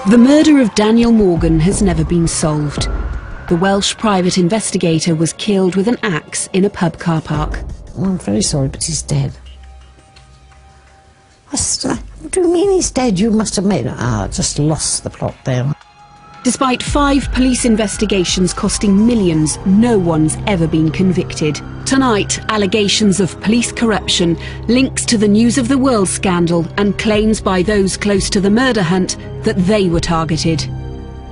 The murder of Daniel Morgan has never been solved. The Welsh private investigator was killed with an axe in a pub car park. Well, I'm very sorry, but he's dead. What do you mean he's dead? You must have made... just lost the plot there. Despite 5 police investigations costing millions, no one's ever been convicted. Tonight, allegations of police corruption, links to the News of the World scandal, and claims by those close to the murder hunt that they were targeted.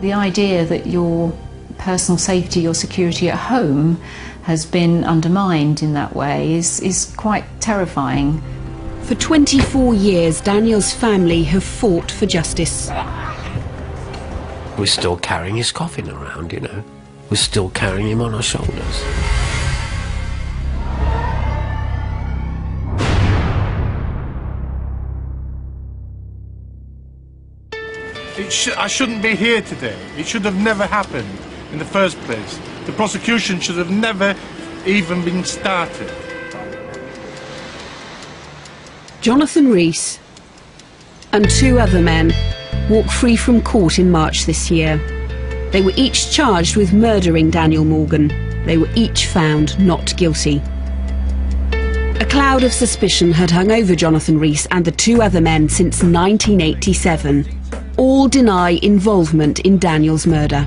The idea that your personal safety, your security at home has been undermined in that way is quite terrifying. For 24 years, Daniel's family have fought for justice. We're still carrying his coffin around, you know. We're still carrying him on our shoulders. I shouldn't be here today. It should have never happened in the first place. The prosecution should have never even been started. Jonathan Rees and 2 other men walk free from court in March this year. They were each charged with murdering Daniel Morgan. They were each found not guilty. A cloud of suspicion had hung over Jonathan Rees and the 2 other men since 1987. All deny involvement in Daniel's murder.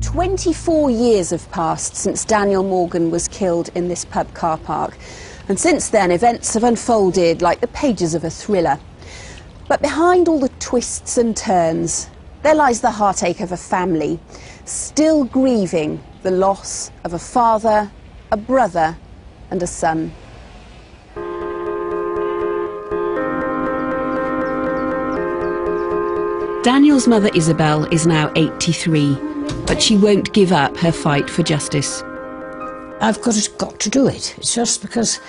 24 years have passed since Daniel Morgan was killed in this pub car park. And since then, events have unfolded like the pages of a thriller. But behind all the twists and turns, there lies the heartache of a family, still grieving the loss of a father, a brother, and a son. Daniel's mother, Isabel, is now 83, but she won't give up her fight for justice. I've got to do it. It's just because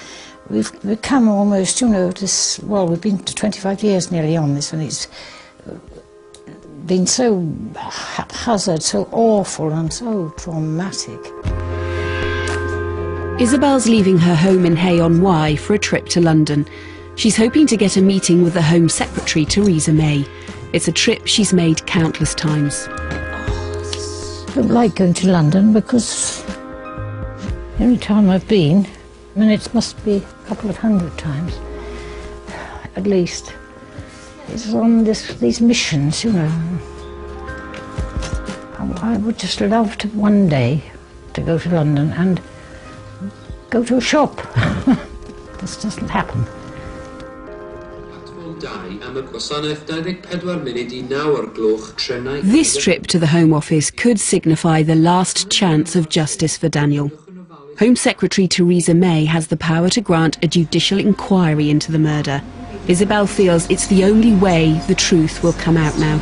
we've become almost, you know, this... Well, we've been to 25 years nearly on this, and it's been so haphazard, so awful and so traumatic. Isabel's leaving her home in Hay-on-Wye for a trip to London. She's hoping to get a meeting with the Home Secretary, Theresa May. It's a trip she's made countless times. I don't like going to London because the only time I've been, I mean, it must be a couple of 100 times, at least, it's on these missions, you know. I would just love to one day to go to London and go to a shop. This doesn't happen. This trip to the Home Office could signify the last chance of justice for Daniel. Home Secretary Theresa May has the power to grant a judicial inquiry into the murder. Isabel feels it's the only way the truth will come out now.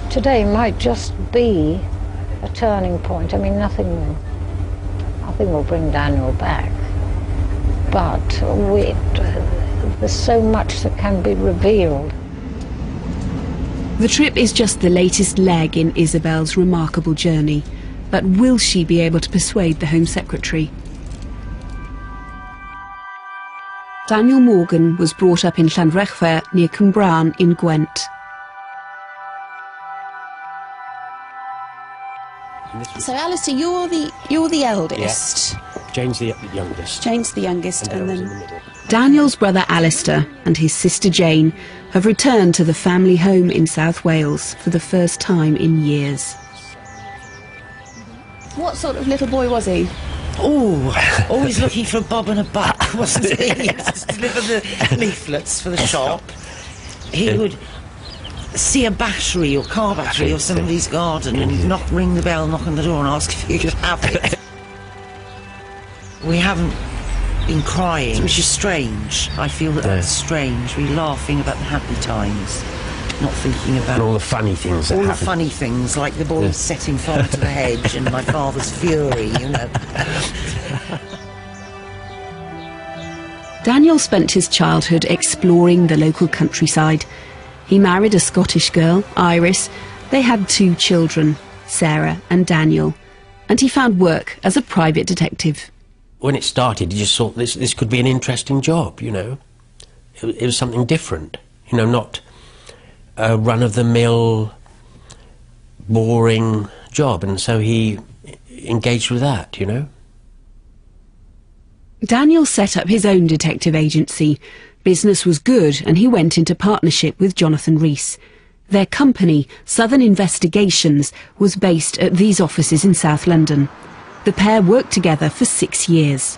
Today might just be a turning point. I mean, nothing will bring Daniel back, but there's so much that can be revealed. The trip is just the latest leg in Isabel's remarkable journey. But will she be able to persuade the Home Secretary? Daniel Morgan was brought up in Llanrechfer near Cwmbran in Gwent. So Alistair, you're the eldest. Yeah. Jane's the youngest. Jane's the youngest, and then... Daniel's brother Alistair and his sister Jane have returned to the family home in South Wales for the first time in years. What sort of little boy was he? Oh, always looking for a bob and a buck, wasn't he? He used to deliver the leaflets for the shop. He would see a battery or car battery or somebody's garden and he'd ring the bell, knock on the door and ask if he could have it. We haven't been crying, which is strange. I feel that's strange. We're laughing about the happy times, not thinking about... And all the funny things that all happen. The funny things, like the boy setting fire to the hedge and my father's fury, you know. Daniel spent his childhood exploring the local countryside. He married a Scottish girl, Iris. They had 2 children, Sarah and Daniel. And he found work as a private detective. When it started, you just thought this could be an interesting job, you know. it was something different, you know, not a run-of-the-mill, boring job, and so he engaged with that, you know. Daniel set up his own detective agency. Business was good and he went into partnership with Jonathan Rees. Their company, Southern Investigations, was based at these offices in South London. The pair worked together for 6 years.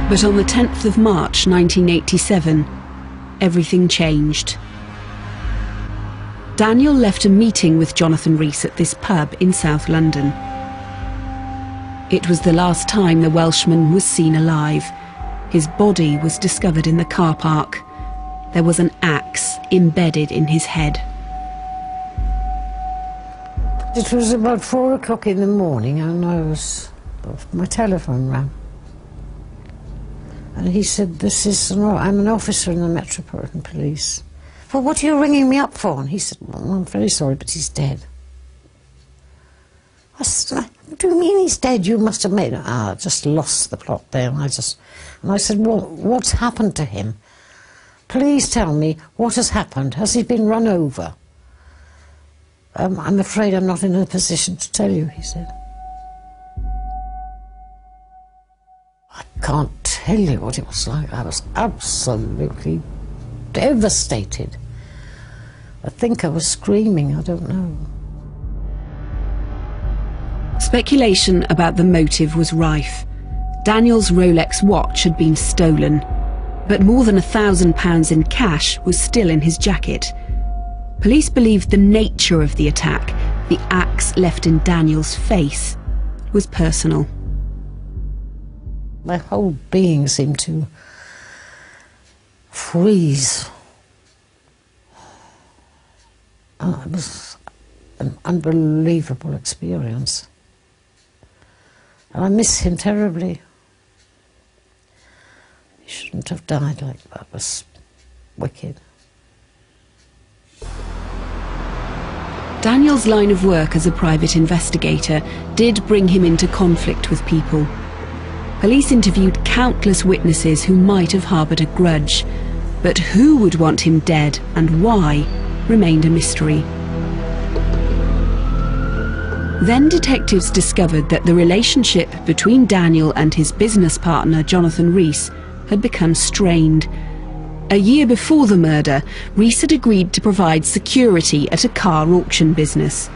But on the 10th of March 1987, everything changed. Daniel left a meeting with Jonathan Rees at this pub in South London. It was the last time the Welshman was seen alive. His body was discovered in the car park. There was an axe embedded in his head. It was about 4 o'clock in the morning and my telephone rang. And he said, I'm an officer in the Metropolitan Police. Well, what are you ringing me up for? And he said, well, I'm very sorry, but he's dead. I said, what do you mean he's dead? You must have made... I just lost the plot there. And I said, well, what's happened to him? Please tell me what has happened. Has he been run over? I'm afraid I'm not in a position to tell you, he said. I can't tell you what it was like. I was absolutely devastated. I think I was screaming, I don't know. Speculation about the motive was rife. Daniel's Rolex watch had been stolen, but more than £1,000 in cash was still in his jacket. Police believed the nature of the attack, the axe left in Daniel's face, was personal. My whole being seemed to freeze. Oh, it was an unbelievable experience. And I miss him terribly. He shouldn't have died like that. It was wicked. Daniel's line of work as a private investigator did bring him into conflict with people. Police interviewed countless witnesses who might have harboured a grudge, but who would want him dead and why remained a mystery. Then detectives discovered that the relationship between Daniel and his business partner Jonathan Rees had become strained. A year before the murder, Rees had agreed to provide security at a car auction business.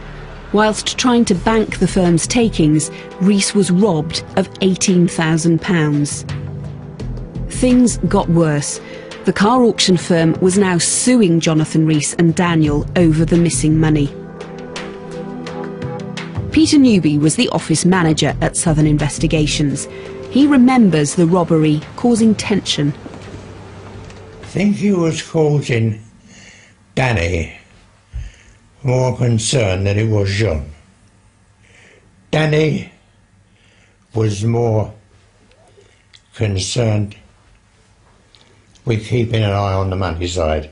Whilst trying to bank the firm's takings, Rees was robbed of £18,000. Things got worse. The car auction firm was now suing Jonathan Rees and Daniel over the missing money. Peter Newby was the office manager at Southern Investigations. He remembers the robbery causing tension. I think he was causing Danny more concern than it was John. Danny was more concerned with keeping an eye on the money side.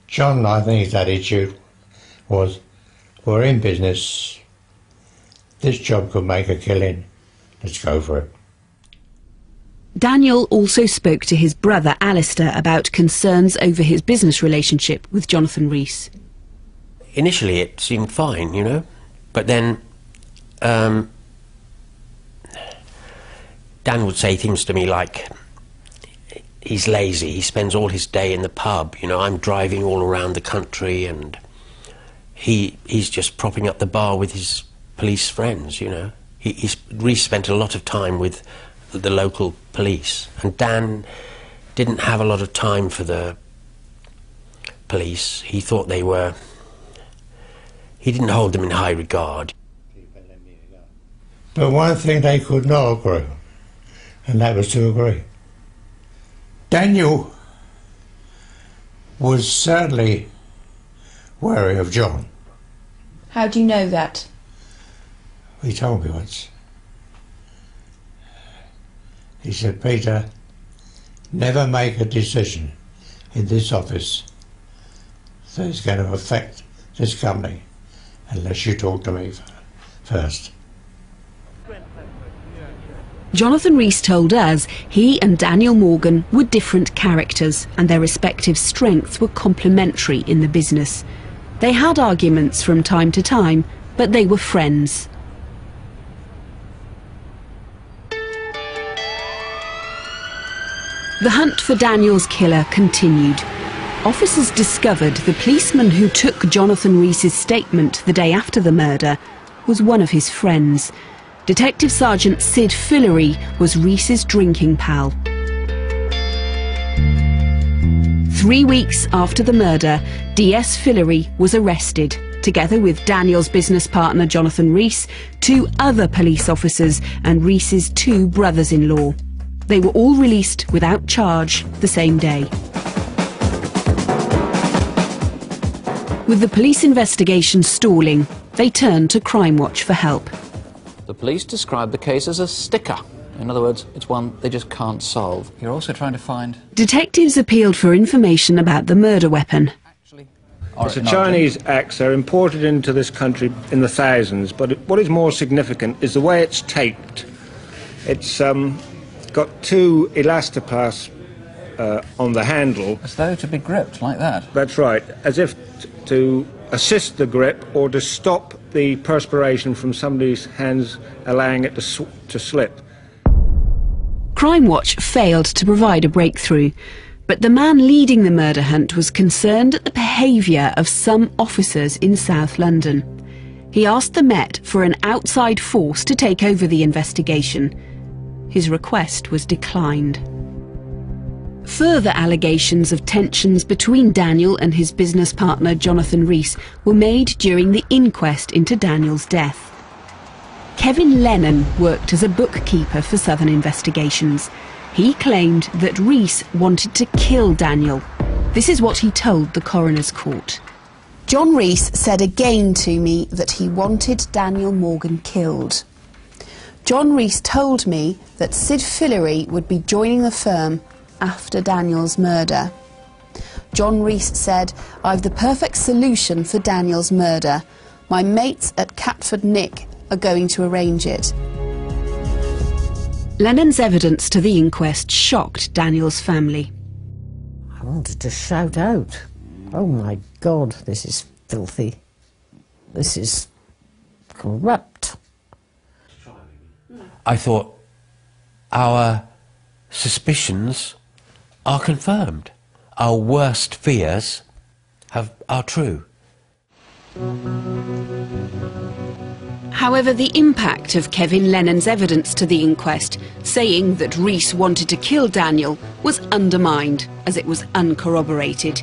John, I think his attitude was, we're in business, this job could make a killing, let's go for it. Daniel also spoke to his brother Alistair about concerns over his business relationship with Jonathan Rees. Initially it seemed fine, you know, but then Dan would say things to me like, he's lazy, he spends all his day in the pub, you know, I'm driving all around the country and he's just propping up the bar with his police friends, you know. Rees spent a lot of time with the local police, and Dan didn't have a lot of time for the police. He thought he didn't hold them in high regard. But one thing they could not agree, and that was to agree. Daniel was certainly wary of John. How do you know that? He told me once. He said, Peter, never make a decision in this office that is going to affect this company unless you talk to me first. Jonathan Rees told us he and Daniel Morgan were different characters and their respective strengths were complementary in the business. They had arguments from time to time, but they were friends. The hunt for Daniel's killer continued. Officers discovered the policeman who took Jonathan Rees's statement the day after the murder was one of his friends. Detective Sergeant Sid Fillery was Rees's drinking pal. 3 weeks after the murder, DS Fillery was arrested, together with Daniel's business partner Jonathan Rees, 2 other police officers and Rees's 2 brothers-in-law. They were all released without charge the same day. With the police investigation stalling, they turned to Crime Watch for help. The police describe the case as a sticker. In other words, it's one they just can't solve. You're also trying to find... Detectives appealed for information about the murder weapon. The Chinese axe are imported into this country in the thousands, but what is more significant is the way it's taped. It's got 2 elastoplasts on the handle. As though to be gripped like that? That's right, as if to assist the grip or to stop the perspiration from somebody's hands, allowing it to slip. Crime Watch failed to provide a breakthrough, but the man leading the murder hunt was concerned at the behaviour of some officers in South London. He asked the Met for an outside force to take over the investigation. His request was declined. Further allegations of tensions between Daniel and his business partner Jonathan Rees were made during the inquest into Daniel's death. Kevin Lennon worked as a bookkeeper for Southern Investigations. He claimed that Rees wanted to kill Daniel. This is what he told the coroner's court. John Rees said again to me that he wanted Daniel Morgan killed. John Rees told me that Sid Fillery would be joining the firm after Daniel's murder. John Rees said, "I've the perfect solution for Daniel's murder. My mates at Catford Nick are going to arrange it." Lennon's evidence to the inquest shocked Daniel's family. I wanted to shout out, "Oh my God, this is filthy. This is corrupt." I thought, our suspicions are confirmed. Our worst fears are true. However, the impact of Kevin Lennon's evidence to the inquest, saying that Rees wanted to kill Daniel, was undermined as it was uncorroborated.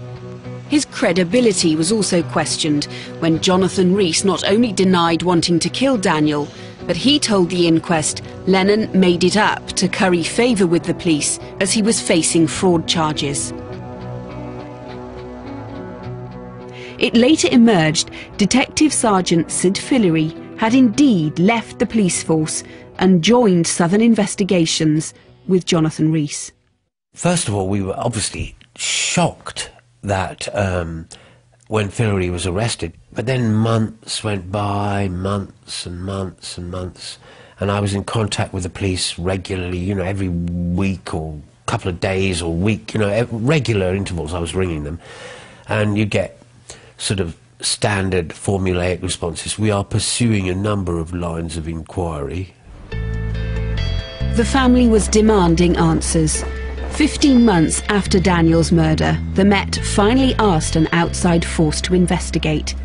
His credibility was also questioned when Jonathan Rees not only denied wanting to kill Daniel, but he told the inquest Lennon made it up to curry favour with the police as he was facing fraud charges. It later emerged Detective Sergeant Sid Fillery had indeed left the police force and joined Southern Investigations with Jonathan Rees. First of all, we were obviously shocked that when Fillery was arrested, but then months went by, months and months and months, and I was in contact with the police regularly, you know, every week or couple of days or week, you know, at regular intervals I was ringing them, and you get sort of standard formulaic responses. We are pursuing a number of lines of inquiry. The family was demanding answers. 15 months after Daniel's murder, the Met finally asked an outside force to investigate.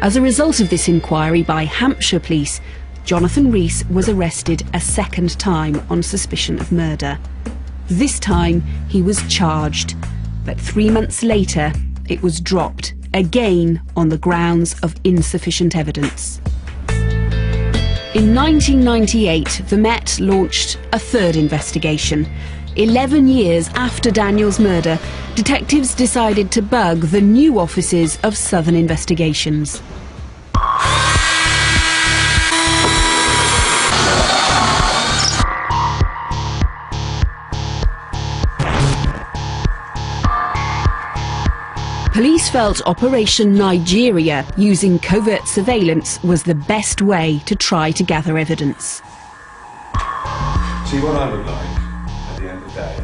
As a result of this inquiry by Hampshire Police, Jonathan Rees was arrested a second time on suspicion of murder. This time he was charged, but 3 months later it was dropped, again on the grounds of insufficient evidence. In 1998, the Met launched a third investigation. 11 years after Daniel's murder, detectives decided to bug the new offices of Southern Investigations. Police felt Operation Nigeria, using covert surveillance, was the best way to try to gather evidence. see what I look like at the end of the day.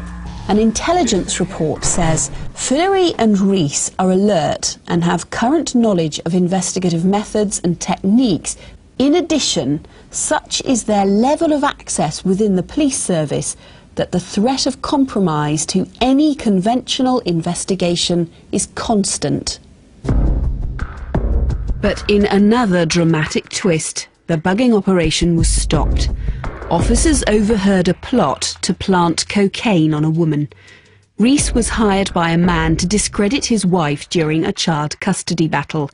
An intelligence report says Fillery and Rees are alert and have current knowledge of investigative methods and techniques. In addition, such is their level of access within the police service that the threat of compromise to any conventional investigation is constant. But in another dramatic twist, the bugging operation was stopped. Officers overheard a plot to plant cocaine on a woman. Rees was hired by a man to discredit his wife during a child custody battle.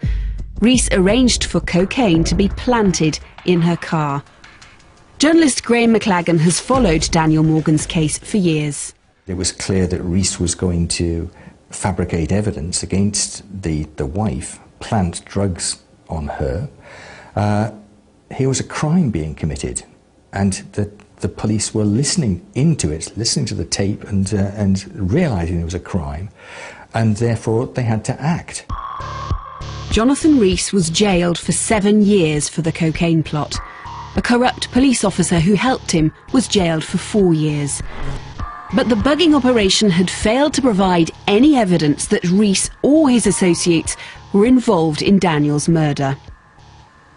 Rees arranged for cocaine to be planted in her car. Journalist Graham McLagan has followed Daniel Morgan's case for years. It was clear that Rees was going to fabricate evidence against the wife, plant drugs on her. Here was a crime being committed, and the police were listening into it, listening to the tape and realising it was a crime, and therefore they had to act. Jonathan Rees was jailed for 7 years for the cocaine plot. A corrupt police officer who helped him was jailed for 4 years. But the bugging operation had failed to provide any evidence that Rees or his associates were involved in Daniel's murder.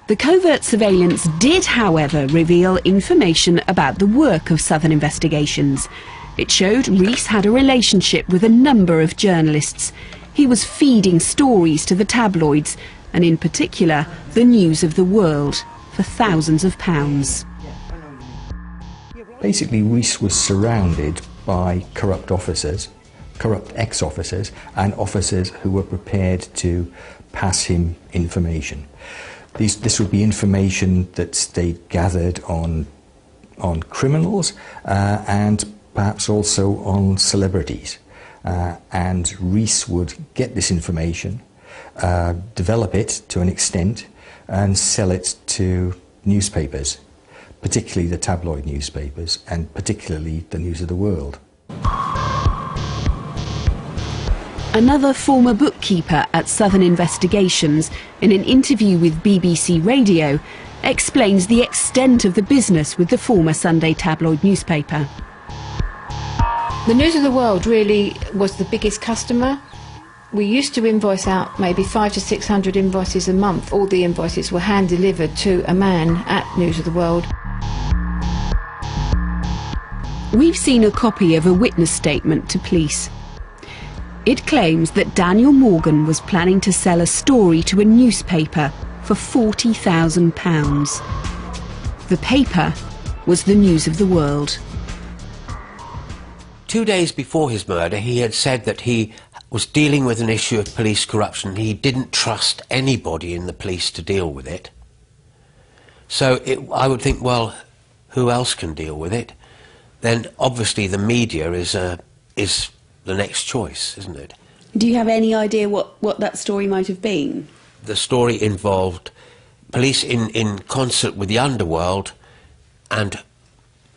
The covert surveillance did, however, reveal information about the work of Southern Investigations. It showed Rees had a relationship with a number of journalists. He was feeding stories to the tabloids, and in particular, the News of the World, for thousands of pounds. Basically, Rees was surrounded by corrupt officers, corrupt ex-officers, and officers who were prepared to pass him information. This would be information that they gathered on criminals and perhaps also on celebrities. And Rees would get this information, develop it to an extent, and sell it to newspapers, particularly the tabloid newspapers, and particularly the News of the World. Another former bookkeeper at Southern Investigations, in an interview with BBC Radio, explains the extent of the business with the former Sunday tabloid newspaper. The News of the World really was the biggest customer. We used to invoice out maybe 500 to 600 invoices a month. All the invoices were hand-delivered to a man at News of the World. We've seen a copy of a witness statement to police. It claims that Daniel Morgan was planning to sell a story to a newspaper for £40,000. The paper was the News of the World. 2 days before his murder, he had said that he was dealing with an issue of police corruption. He didn't trust anybody in the police to deal with it. So I would think, well, who else can deal with it? Then obviously the media is the next choice, isn't it? Do you have any idea what that story might have been? The story involved police in concert with the underworld and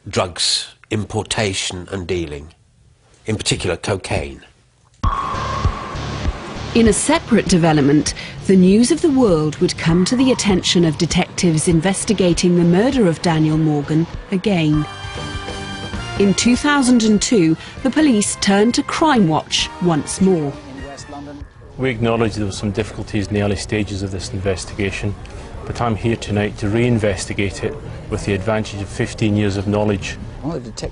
drugs importation and dealing, in particular cocaine. In a separate development, the News of the World would come to the attention of detectives investigating the murder of Daniel Morgan again. In 2002, the police turned to Crime Watch once more. We acknowledge there were some difficulties in the early stages of this investigation, but I'm here tonight to re-investigate it with the advantage of 15 years of knowledge.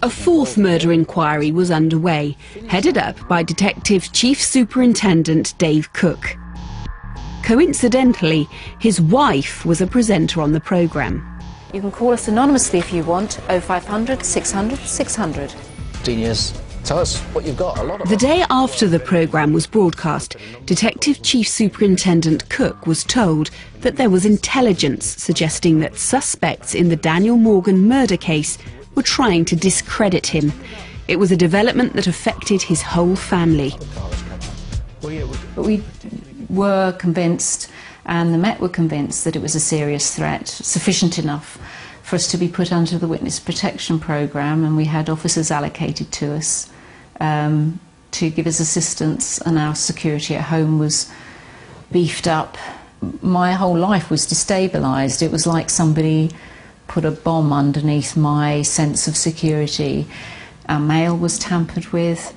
A fourth murder inquiry was underway, headed up by Detective Chief Superintendent Dave Cook. Coincidentally, his wife was a presenter on the programme. You can call us anonymously if you want, 0500 600 600. 15 years. Tell us what you've got. A lot of The day after the programme was broadcast, Detective Chief Superintendent Cook was told that there was intelligence suggesting that suspects in the Daniel Morgan murder case were trying to discredit him. It was a development that affected his whole family. But we were convinced, and the Met were convinced, that it was a serious threat, sufficient enough for us to be put under the Witness Protection Programme, and we had officers allocated to us to give us assistance, and our security at home was beefed up. My whole life was destabilised. It was like somebody put a bomb underneath my sense of security. Our mail was tampered with,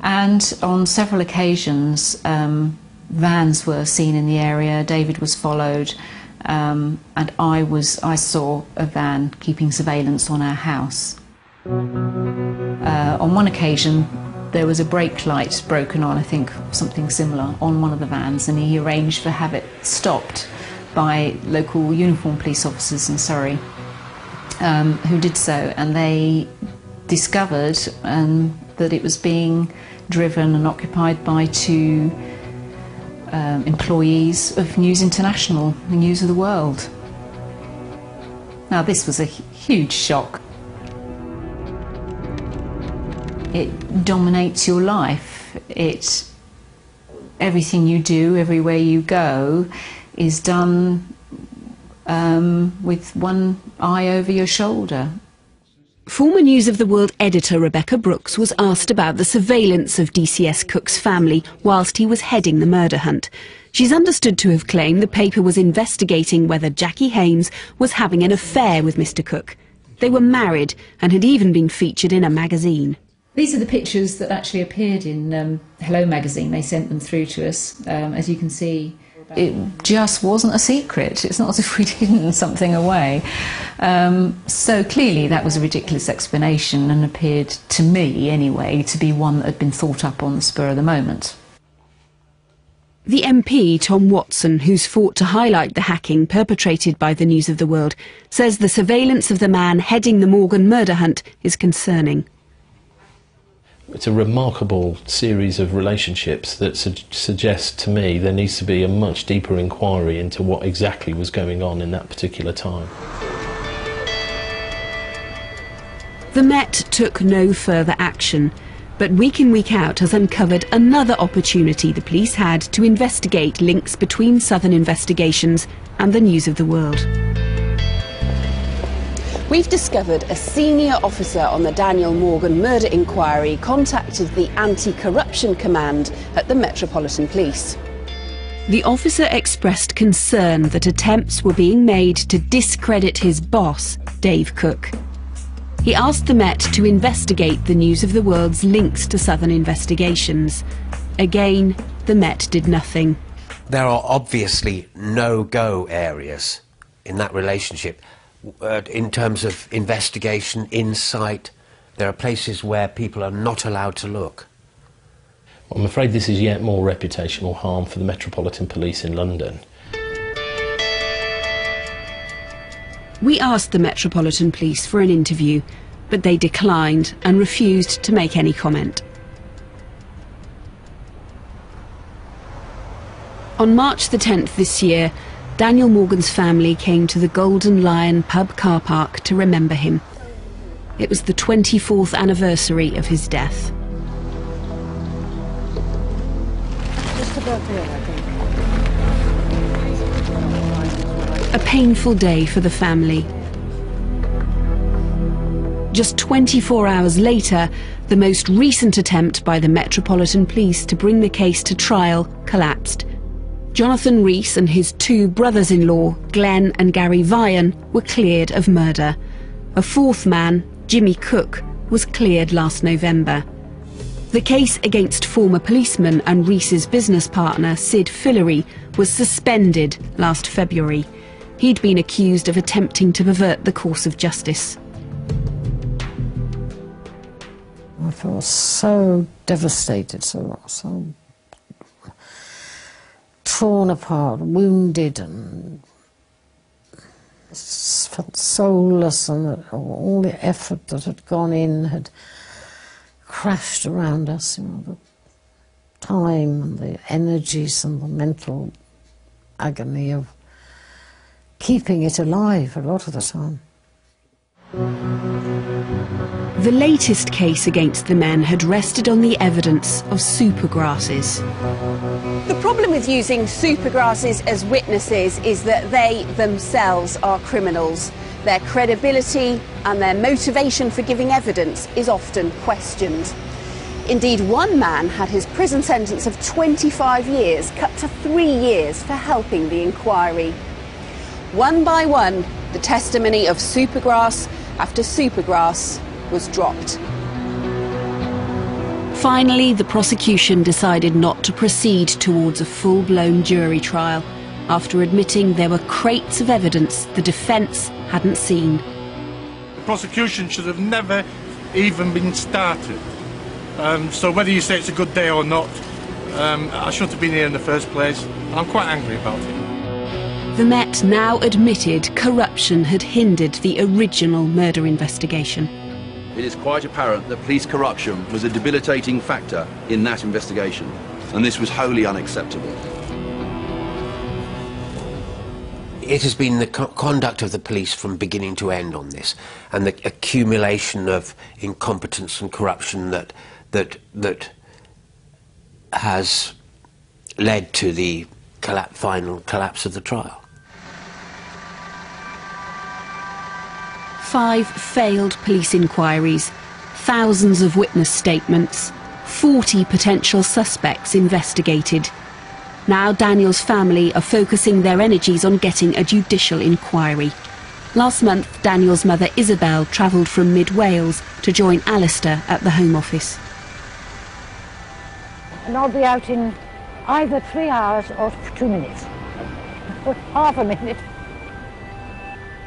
and on several occasions vans were seen in the area. David was followed, and I saw a van keeping surveillance on our house. On one occasion there was a brake light broken on, I think something similar, on one of the vans, and he arranged to have it stopped by local uniformed police officers in Surrey, who did so, and they discovered that it was being driven and occupied by two employees of News International, the News of the World. Now this was a huge shock. It dominates your life. Everything you do, everywhere you go, is done with one eye over your shoulder. Former News of the World editor Rebecca Brooks was asked about the surveillance of DCS Cook's family whilst he was heading the murder hunt. She's understood to have claimed the paper was investigating whether Jackie Hames was having an affair with Mr Cook. They were married and had even been featured in a magazine. These are the pictures that actually appeared in Hello magazine. They sent them through to us, as you can see. It just wasn't a secret. It's not as if we'd hidden something away. So clearly that was a ridiculous explanation and appeared to me, anyway, to be one that had been thought up on the spur of the moment. The MP, Tom Watson, who's fought to highlight the hacking perpetrated by the News of the World, says the surveillance of the man heading the Morgan murder hunt is concerning. It's a remarkable series of relationships that suggest to me there needs to be a much deeper inquiry into what exactly was going on in that particular time. The Met took no further action, but week in, week out has uncovered another opportunity the police had to investigate links between Southern Investigations and the News of the World. We've discovered a senior officer on the Daniel Morgan murder inquiry contacted the Anti-Corruption Command at the Metropolitan Police. The officer expressed concern that attempts were being made to discredit his boss, Dave Cook. He asked the Met to investigate the News of the World's links to Southern Investigations. Again, the Met did nothing. There are obviously no-go areas in that relationship. In terms of investigation, insight, there are places where people are not allowed to look. I'm afraid this is yet more reputational harm for the Metropolitan Police in London. We asked the Metropolitan Police for an interview, but they declined and refused to make any comment. On March the 10th this year, Daniel Morgan's family came to the Golden Lion pub car park to remember him. It was the 24th anniversary of his death. Just about there, I think. A painful day for the family. Just 24 hours later, the most recent attempt by the Metropolitan Police to bring the case to trial collapsed. Jonathan Rees and his two brothers-in-law, Glenn and Gary Vian, were cleared of murder. A fourth man, Jimmy Cook, was cleared last November. The case against former policeman and Rees's business partner, Sid Fillery, was suspended last February. He'd been accused of attempting to pervert the course of justice. I felt so devastated, so torn apart, wounded, and felt soulless, and that all the effort that had gone in had crashed around us. You know, the time and the energies and the mental agony of keeping it alive a lot of the time. The latest case against the men had rested on the evidence of supergrasses. The problem with using supergrasses as witnesses is that they themselves are criminals. Their credibility and their motivation for giving evidence is often questioned. Indeed, one man had his prison sentence of 25 years cut to 3 years for helping the inquiry. One by one, The testimony of Supergrass after Supergrass was dropped. Finally, the prosecution decided not to proceed towards a full-blown jury trial after admitting there were crates of evidence the defence hadn't seen. The prosecution should have never even been started. So whether you say it's a good day or not, I shouldn't have been here in the first place. I'm quite angry about it. The Met now admitted corruption had hindered the original murder investigation. It is quite apparent that police corruption was a debilitating factor in that investigation, and this was wholly unacceptable. It has been the conduct of the police from beginning to end on this, and the accumulation of incompetence and corruption that has led to the final collapse of the trial. 5 failed police inquiries, thousands of witness statements, 40 potential suspects investigated. Now Daniel's family are focusing their energies on getting a judicial inquiry. Last month, Daniel's mother Isabel travelled from mid-Wales to join Alistair at the Home Office. And I'll be out in either 3 hours or 2 minutes, or half a minute.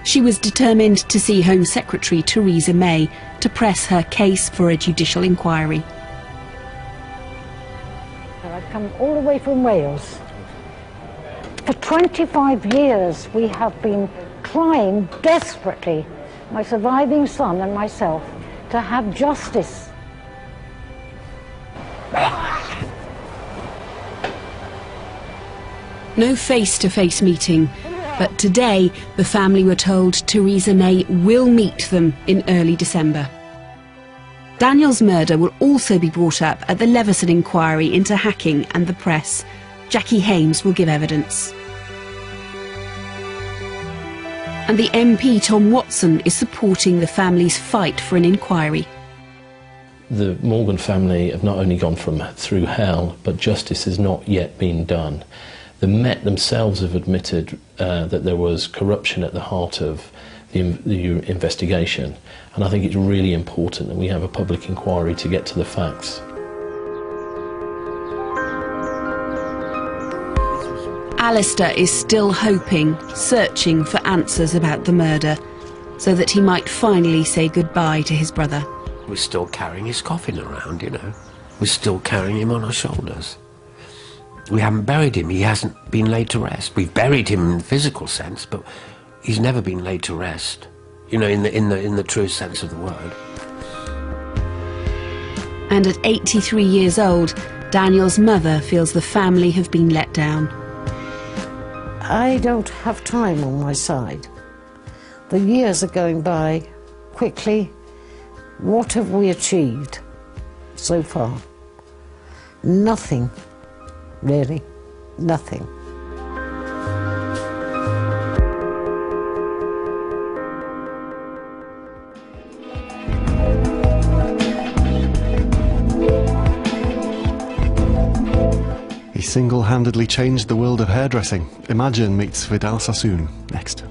She was determined to see Home Secretary Theresa May to press her case for a judicial inquiry. I've come all the way from Wales. For 25 years we have been trying desperately, my surviving son and myself, to have justice. No face-to-face meeting, but today the family were told Theresa May will meet them in early December. Daniel's murder will also be brought up at the Leveson inquiry into hacking and the press. Jackie Hames will give evidence. And the MP Tom Watson is supporting the family's fight for an inquiry. The Morgan family have not only gone through hell, but justice has not yet been done. The Met themselves have admitted that there was corruption at the heart of the investigation, and I think it's really important that we have a public inquiry to get to the facts. Alistair is still hoping, searching for answers about the murder, so that he might finally say goodbye to his brother. We're still carrying his coffin around, you know. We're still carrying him on our shoulders. We haven't buried him. He hasn't been laid to rest. We've buried him in the physical sense, but he's never been laid to rest, you know, in the true sense of the word. And at 83 years old, Daniel's mother feels the family have been let down. I don't have time on my side. The years are going by quickly. What have we achieved so far? Nothing, really, nothing. He single-handedly changed the world of hairdressing. Imagine meets Vidal Sassoon next.